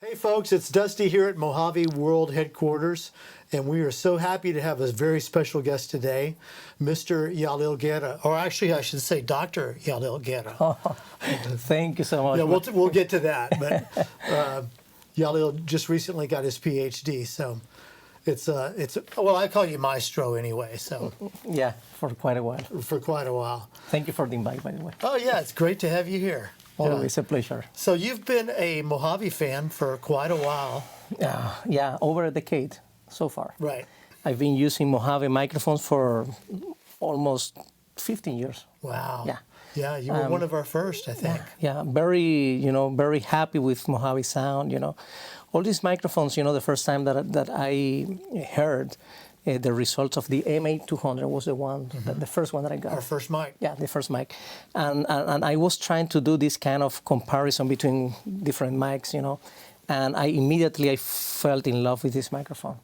Hey folks, it's Dusty here at Mojave World Headquarters, and we are so happy to have a very special guest today, Mr. Yalil Guerra, or actually I should say Dr. Yalil Guerra. Oh, thank you so much. Yeah, we'll get to that, but Yalil just recently got his PhD, so it's well, I call you Maestro anyway, so. Yeah, for quite a while. For quite a while. Thank you for the invite, by the way. Oh yeah, it's great to have you here. Always a pleasure. So you've been a Mojave fan for quite a while. Yeah, over a decade so far. Right. I've been using Mojave microphones for almost 15 years. Wow. Yeah. Yeah, you were one of our first, I think. Yeah, very happy with Mojave sound, All these microphones, the first time that I heard the results of the MA200 was the one, the first one that I got. Our first mic. Yeah, the first mic. And I was trying to do this kind of comparison between different mics, and I felt in love with this microphone.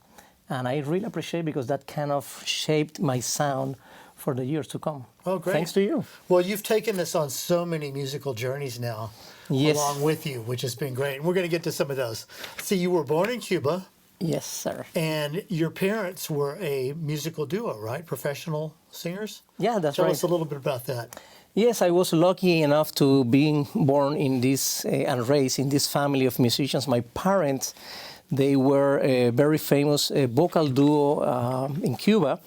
And I really appreciate it because that kind of shaped my sound for the years to come. Oh, great. Thanks to you. Well, you've taken us on so many musical journeys now, Yes. along with you, which has been great. And we're going to get to some of those. See, you were born in Cuba. Yes, sir. And your parents were a musical duo, right? Professional singers? Yeah, that's Tell right. us a little bit about that. Yes, I was lucky enough to be born in this and raised in this family of musicians. My parents, they were a very famous vocal duo in Cuba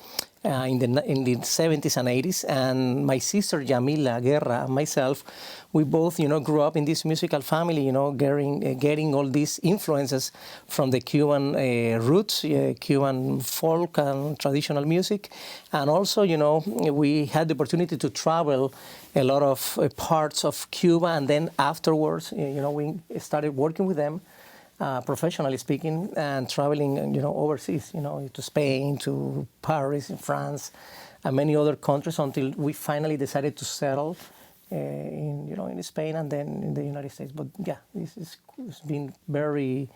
in the 70s and 80s. And my sister Yamil Guerra and myself, we both, grew up in this musical family, getting all these influences from the Cuban roots, Cuban folk and traditional music. And also, we had the opportunity to travel a lot of parts of Cuba. And then afterwards, we started working with them, professionally speaking, and traveling, overseas, to Spain, to Paris, in France, and many other countries until we finally decided to settle in Spain and then in the United States. But yeah, it's been very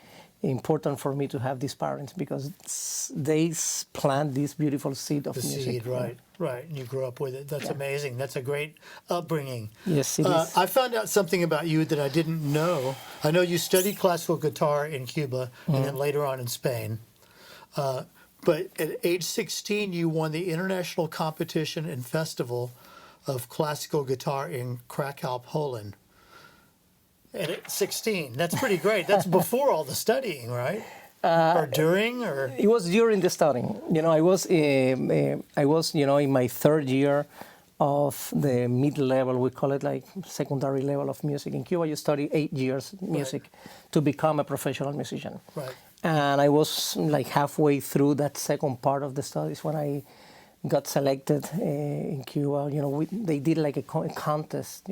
important for me to have these parents because they plant this beautiful seed of music. The seed, right, right. And you grew up with it. That's amazing. That's a great upbringing. Yes, it is. I found out something about you that I didn't know. I know you studied classical guitar in Cuba and then later on in Spain. But at age 16, you won the International Competition and Festival of Classical Guitar in Krakow, Poland. At 16, that's pretty great. That's before all the studying, right? Or during, or it was during the studying. I was in my third year of the mid-level. We call it like secondary level of music. In Cuba, you study 8 years music to become a professional musician. Right. And I was like halfway through that second part of the studies when I got selected in Cuba. They did like a contest,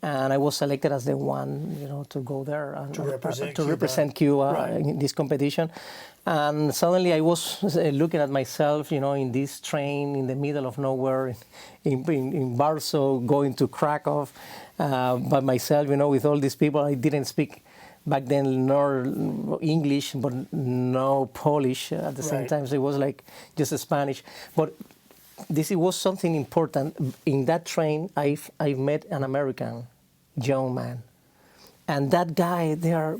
and I was selected as the one, to go there and To represent Cuba Right. in this competition. And suddenly I was looking at myself, in this train in the middle of nowhere in Warsaw, going to Krakow by myself, with all these people. I didn't speak back then nor English, but no Polish at the same time. So it was like just Spanish. But it was something important. In that train, I met an American young man. And that guy there,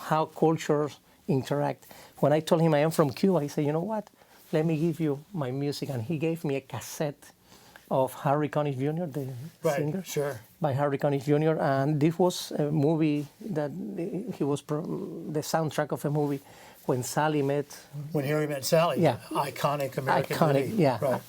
how cultures interact. When I told him I am from Cuba, he said, you know what? Let me give you my music. And he gave me a cassette of Harry Connick Jr., the singer, by Harry Connick Jr. And this was a movie that he was the soundtrack of a movie when Sally met. When Harry Met Sally. Yeah. Iconic American movie. Yeah. Right.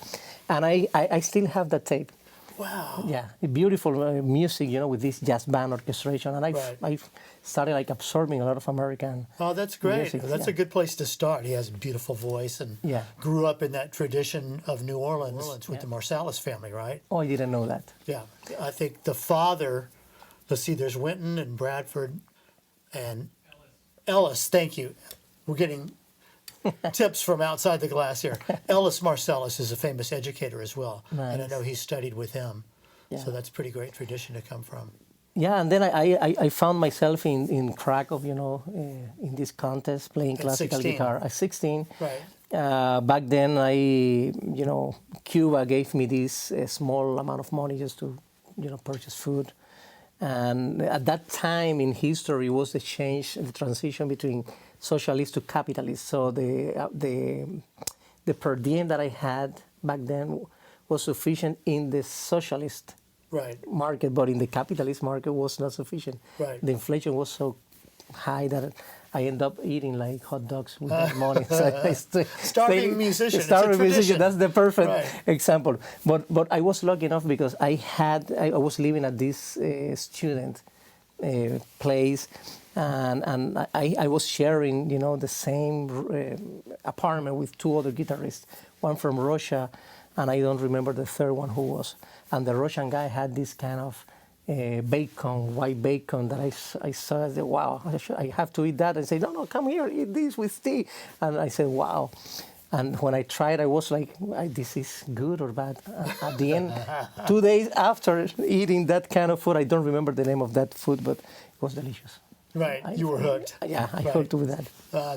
And I still have that tape. Wow. Yeah, beautiful music, with this jazz band orchestration. And I started like absorbing a lot of American Oh, that's great. music. That's a good place to start. He has a beautiful voice and grew up in that tradition of New Orleans with the Marsalis family, right? Oh, I didn't know that. Yeah. I think the father, let's see, there's Winton and Bradford and Ellis. Thank you. We're getting tips from outside the glass here. Ellis Marsalis is a famous educator as well. Nice. And I know he studied with him. Yeah. So that's a pretty great tradition to come from. Yeah, and then I found myself in Krakow, in this contest playing classical guitar at 16. Right. Back then, Cuba gave me this small amount of money just to, purchase food. And at that time in history was the change, the transition between socialist to capitalist. So the per diem that I had back then was sufficient in the socialist Right. market, but in the capitalist market was not sufficient. Right. The inflation was so high that I end up eating like hot dogs with that money. So Starving musician. Starving It's a musician. tradition. That's the perfect Right. example. But I was lucky enough because I was living at this student place, and I was sharing, the same apartment with two other guitarists, one from Russia, and I don't remember the third one who was. And the Russian guy had this kind of white bacon that I saw. I said, wow, I have to eat that. And say, no, come here, eat this with tea. And I said, wow. And when I tried, I was like, this is good or bad. At the end, 2 days after eating that kind of food, I don't remember the name of that food, but it was delicious. Right. You were hooked. Yeah, I Right. hooked with that.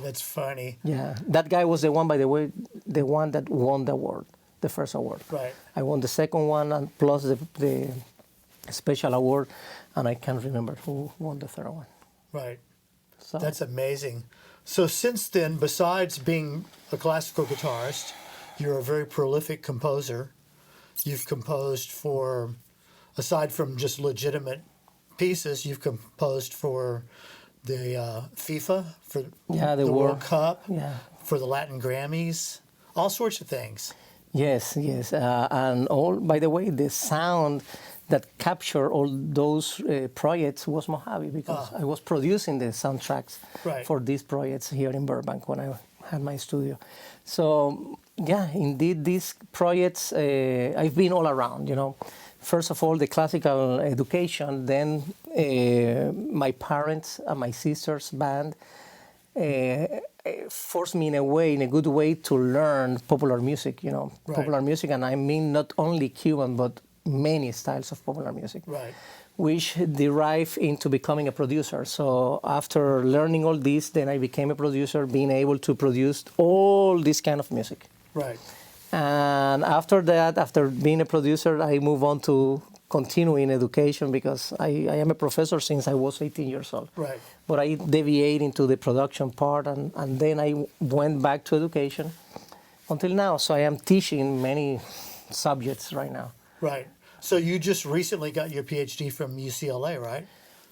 That's funny. Yeah, that guy was the one, by the way, the one that won the award, the first award. Right. I won the second one, and plus the special award, and I can't remember who won the third one. Right. So That's amazing. So since then, besides being a classical guitarist, you're a very prolific composer. You've composed for, aside from just legitimate pieces, you've composed for the FIFA, for the World Cup, Yeah. for the Latin Grammys, all sorts of things. Yes, and all. By the way, the sound that captured all those projects was Mojave, because I was producing the soundtracks Right. for these projects here in Burbank when I had my studio. So yeah, indeed, these projects I've been all around. First of all, the classical education, then my parents and my sister's band forced me in a good way to learn popular music, Right. popular music, and I mean not only Cuban, but many styles of popular music, Right. which derive into becoming a producer. So after learning all this, then I became a producer, being able to produce all this kind of music. Right. And after that, after being a producer, I move on to continue in education, because I am a professor since I was 18 years old. Right. But I deviate into the production part, and then I went back to education until now. So I am teaching many subjects right now. Right. So you just recently got your PhD from UCLA, right?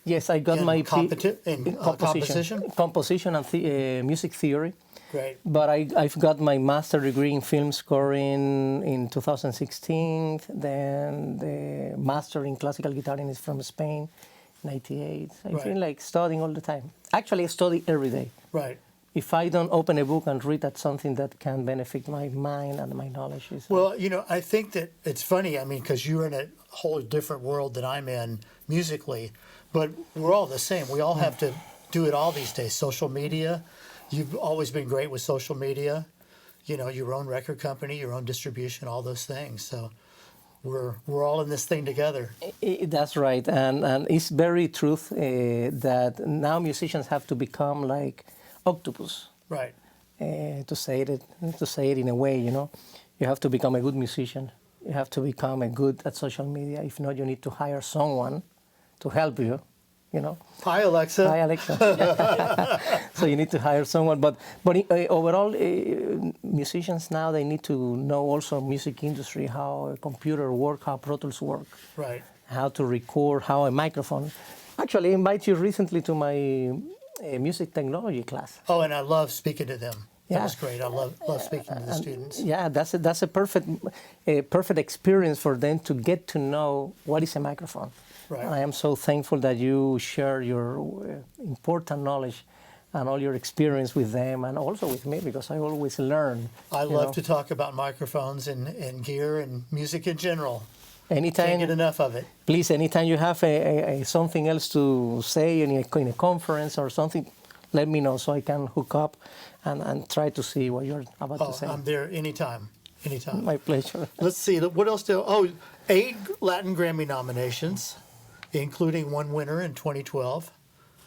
Yes, I got In my composition and music theory. Great. But I've got my master degree in film scoring in 2016. Then the master in classical guitaring is from Spain, 98. I Right. feel like studying all the time. Actually, I study every day. Right. If I don't open a book and read, that's something that can benefit my mind and my knowledge. Well, I think that it's funny, because you're in a whole different world than I'm in musically, but we're all the same. We all have to do it all these days. Social media, you've always been great with social media, your own record company, your own distribution, all those things. So we're all in this thing together. That's right. And it's very truth that now musicians have to become like octopus. Right. To say it in a way, you have to become a good musician. You have to become a good at social media. If not, you need to hire someone to help you. Hi, Alexa. Hi, Alexa. So you need to hire someone. But overall, musicians now, they need to know also music industry, how a computer works, how Pro Tools work, Right. how to record, how a microphone. Actually, I invited you recently to my music technology class. Oh, and I love speaking to them. That Yeah. was great. I love speaking to the students. Yeah, that's a perfect experience for them to get to know what is a microphone. Right. And I am so thankful that you share your important knowledge and all your experience with them, and also with me, because I always learn. I love to talk about microphones and gear and music in general. Anytime, Can't get enough of it. please, anytime you have something else to say in a conference or something, let me know so I can hook up and try to see what you're about to say. I'm there anytime. Anytime. My pleasure. Let's see. What else 8 Latin Grammy nominations, including one winner in 2012.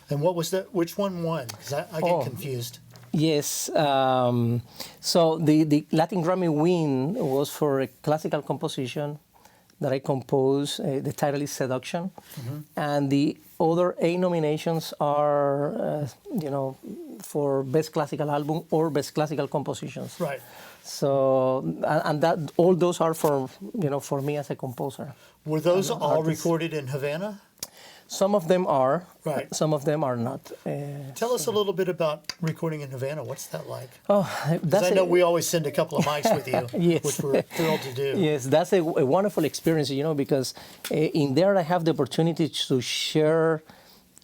And what was that? Which one won? Because I get confused. Yes. So the Latin Grammy win was for a classical composition. that I composed. The title is Seduction. And the other 8 nominations are, for Best Classical Album or Best Classical Compositions. Right. So, and that all those are for me as a composer. Were those all artist. recorded in Havana? Some of them are, Right. some of them are not. Tell us a little bit about recording in Havana. What's that like? Oh, Because I know we always send a couple of mics with you, Yes. which we're thrilled to do. Yes, that's a wonderful experience, because in there I have the opportunity to share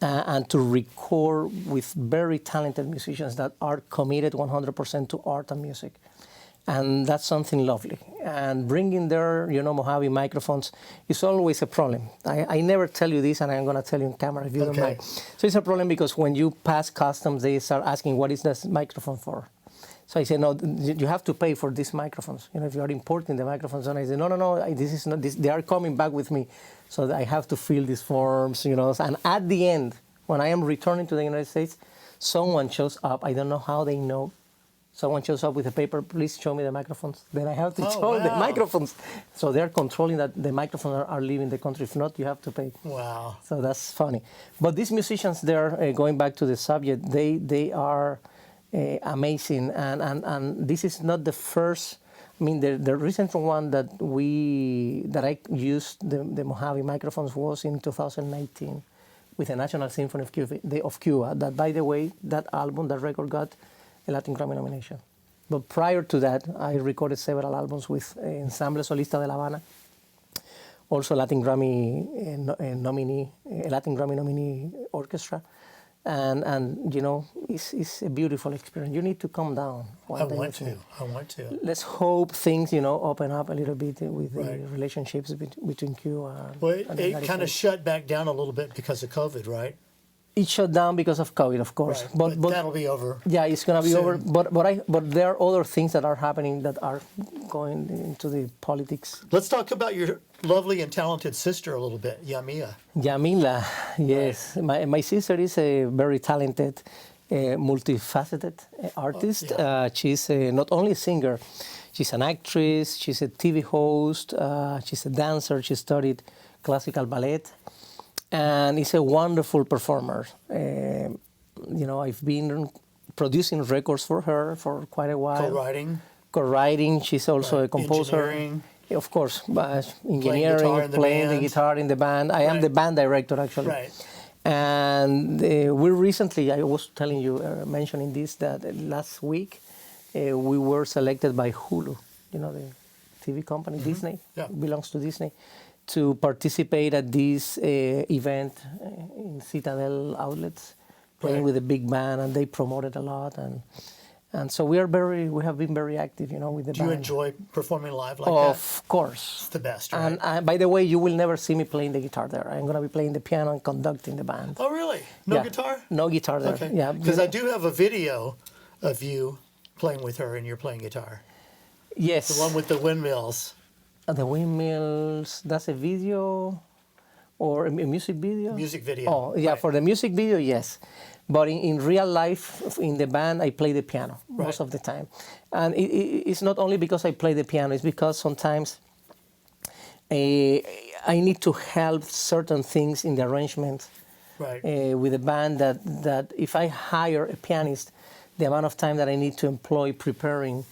and to record with very talented musicians that are committed 100% to art and music. And that's something lovely. And bringing their, Mojave microphones is always a problem. I never tell you this, and I'm going to tell you on camera if you don't mind. So it's a problem because when you pass customs, they start asking, what is this microphone for? So I say, no, you have to pay for these microphones. If you are importing the microphones, and I say, no, this is not this. They are coming back with me, so I have to fill these forms, And at the end, when I am returning to the United States, someone shows up. I don't know how they know. Someone shows up with a paper. Please show me the microphones. Then I have to show the microphones. So they're controlling that the microphones are leaving the country. If not, you have to pay. Wow. So that's funny. But these musicians, they're going back to the subject. They are amazing, and this is not the first. I mean, the recent one that I used the Mojave microphones was in 2019 with the National Symphony of Cuba. That, by the way, that album, that record got a Latin Grammy nomination. But prior to that, I recorded several albums with Ensemble Solista de La Havana, also Latin Grammy nominee, Latin Grammy nominee orchestra. And it's a beautiful experience. You need to calm down. I want to. Let's hope things, open up a little bit with the relationships between Cuba Well, and the it United kind of States. shut back down a little bit because of COVID, right? It shut down because of COVID, of course. Right. But that'll be over. Yeah, it's going to be soon. over. But there are other things that are happening that are going into the politics. Let's talk about your lovely and talented sister a little bit, Yamila. Yamila, yes. Right. My sister is a very talented, multifaceted artist. She's not only a singer, she's an actress, she's a TV host, she's a dancer, she studied classical ballet. And is a wonderful performer. I've been producing records for her for quite a while. Co-writing. She's also a composer. Engineering. Of course, engineering, playing the guitar in the band. I am the band director, actually. Right. And we recently, I was telling you, mentioning this, that last week, we were selected by Hulu, the TV company, Disney, belongs to Disney, to participate at this event in Citadel Outlets, playing with a big band, and they promoted a lot, and so we have been very active, with the band. Do you enjoy performing live like that? Of course. It's the best, right? And by the way, you will never see me playing the guitar there. I'm going to be playing the piano and conducting the band. Oh, really? No guitar? No guitar there. Okay. Yeah. Because I do have a video of you playing with her and you're playing guitar. Yes. The one with the windmills. The windmills, that's a video or a music video? Music video. Oh, yeah, for the music video, yes. But in real life, in the band, I play the piano most of the time. And it's not only because I play the piano, it's because sometimes I need to help certain things in the arrangement with the band that if I hire a pianist, the amount of time that I need to employ preparing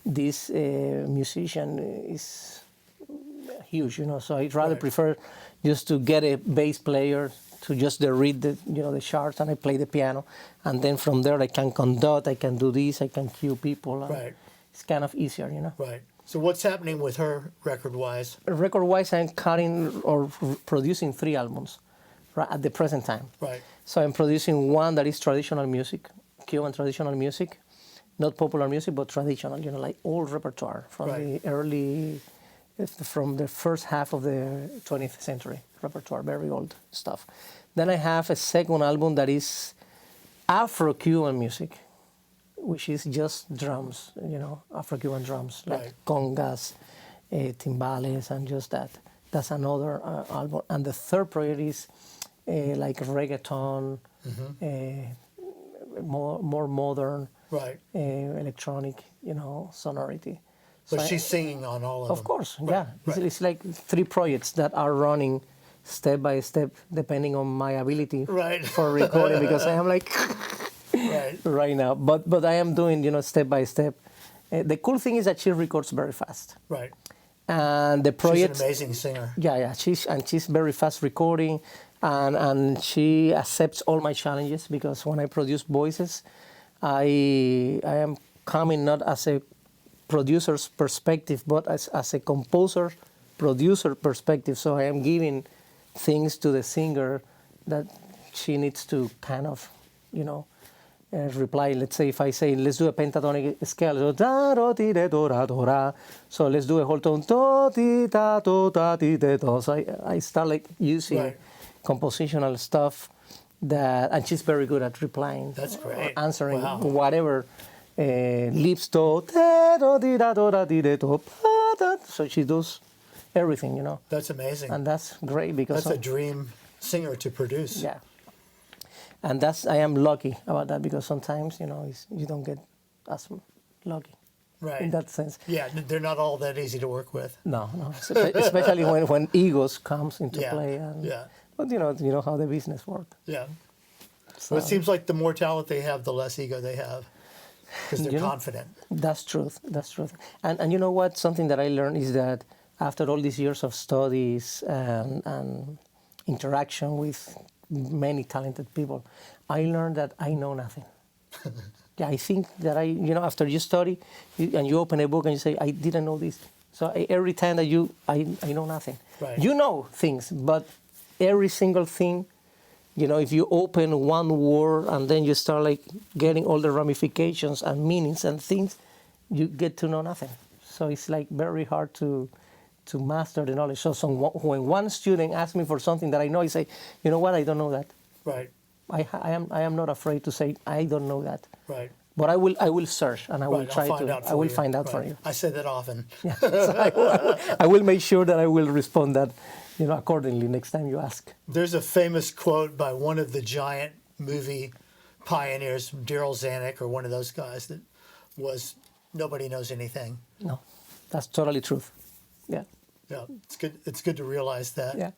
this musician is huge, so I'd rather prefer just to get a bass player to just read the charts, and I play the piano, and then from there I can conduct, I can do this, I can cue people. It's kind of easier, Right. So what's happening with her record-wise? Record-wise, I'm cutting or producing 3 albums at the present time. Right. So I'm producing one that is traditional music, Cuban traditional music, not popular music, but traditional, like old repertoire from the early. From the first half of the 20th century repertoire, very old stuff. Then I have a second album that is Afro-Cuban music, which is just drums, Afro-Cuban drums, like congas, timbales, and just that. That's another album. And the third project is like reggaeton, more modern, electronic, sonority. But So she's singing on all of them. of course, Right, yeah. right. It's like 3 projects that are running step by step, depending on my ability Right. for recording, because I am like Right. right now. But I am doing, step by step. The cool thing is that she records very fast, Right. and the She's an project. amazing singer. Yeah. She's very fast recording, and she accepts all my challenges, because when I produce voices, I am coming not as a producer's perspective, but as a composer, producer perspective. So I am giving things to the singer that she needs to kind of, reply. Let's say if I say, let's do a pentatonic scale, so da do ti de do ra do ra. So let's do a whole tone, do ti da do da ti de do. So I start like using Right. compositional stuff and she's very good at replying. That's great. Answering Wow. whatever lips do, te do di da do da di de do, pa, da. So she does everything, That's amazing. and that's great because That's a dream singer to produce. yeah. And I am lucky about that, because sometimes, you don't get as lucky Right. in that sense. Yeah, they're not all that easy to work with. No, especially when egos comes into Yeah, play. And, yeah. But you know how the business works. Yeah. So, Well, it seems like the more talent they have, the less ego they have, because they're confident. That's truth. That's truth. And you know what? Something that I learned is that after all these years of studies and interaction with many talented people, I learned that I know nothing. Yeah, I think that after you study and you open a book and you say, I didn't know this. So every time that I know nothing. Right. You know things, but every single thing, if you open one word and then you start like getting all the ramifications and meanings and things, you get to know nothing. So it's like very hard to master the knowledge. So when one student asks me for something that I know, I say, you know what, I don't know that. Right. I am not afraid to say I don't know that. Right. But I will search and I will Right. try I'll find to. out I for will you. find out Right. for you. I say that often. Yeah. So I will make sure that I will respond that, accordingly next time you ask. There's a famous quote by one of the giant movie pioneers, Daryl Zanuck, or one of those guys, that was, nobody knows anything. No, that's totally truth. Yeah. Yeah, it's good to realize that. Yeah.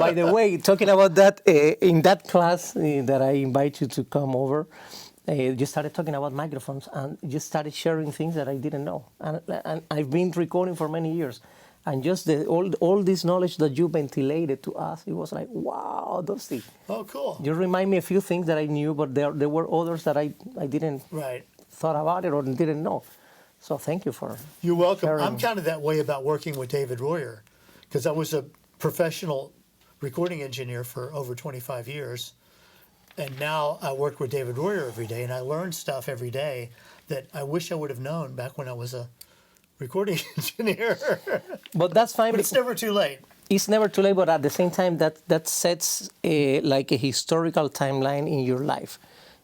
By the way, talking about that, in that class that I invite you to come over, you started talking about microphones and you started sharing things that I didn't know. And I've been recording for many years. And just all this knowledge that you ventilated to us, it was like, wow, those things. Oh, cool. You remind me a few things that I knew, but there were others that I didn't Right. thought about it or didn't know. So thank you for You're welcome. sharing. I'm kind of that way about working with David Royer, because I was a professional recording engineer for over 25 years. And now I work with David Royer every day, and I learn stuff every day that I wish I would have known back when I was a recording engineer. But that's fine. But it's never too late. It's never too late, but at the same time, that sets like a historical timeline in your life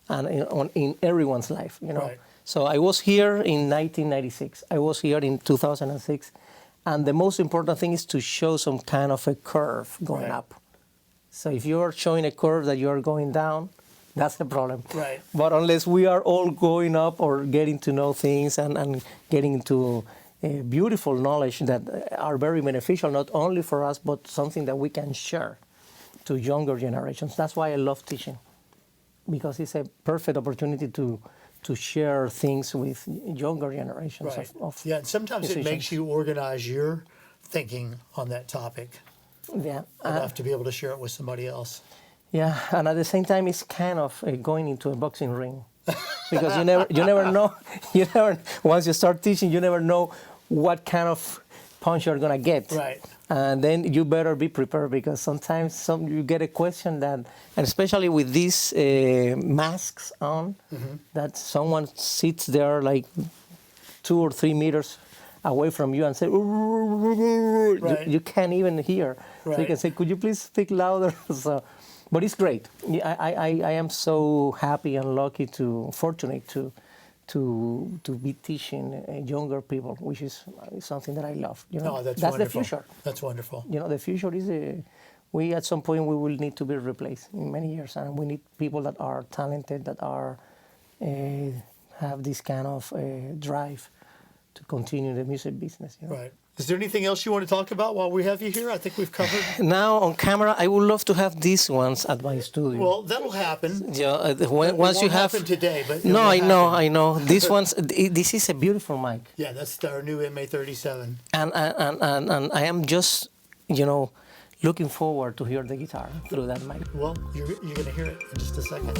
and in everyone's life, Right. So I was here in 1996. I was here in 2006. And the most important thing is to show some kind of a curve going Right. up. So if you are showing a curve that you are going down, that's the problem. Right. But unless we are all going up or getting to know things and getting into beautiful knowledge that are very beneficial, not only for us, but something that we can share to younger generations. That's why I love teaching, because it's a perfect opportunity to share things with younger generations Right. of Yeah, and sometimes it musicians. makes you organize your thinking on that topic Yeah. enough to be able to share it with somebody else. Yeah, and at the same time, it's kind of going into a boxing ring, because you never know. Once you start teaching, you never know what kind of punch you're gonna get. Right. And then you better be prepared, because sometimes you get a question and especially with these masks on, that someone sits there like 2 or 3 meters away from you and say, Right. you can't even hear. So you Right. can say, could you please speak louder? But it's great. I am so happy and lucky fortunate to be teaching younger people, which is something that I love. Oh, that's the wonderful. future. That's wonderful. The future is we at some point we will need to be replaced in many years, and we need people that are talented, that are have this kind of drive to continue the music business. You know? Right. Is there anything else you want to talk about while we have you here? I think we've covered. Now on camera, I would love to have these ones at my studio. Well, that'll happen. Yeah, It once you won't have. happen today, but No, it will happen. I know. This one's. This is a beautiful mic, Yeah, that's our new MA37. and I am just, looking forward to hear the guitar through that mic. Well, you're going to hear it in just a second.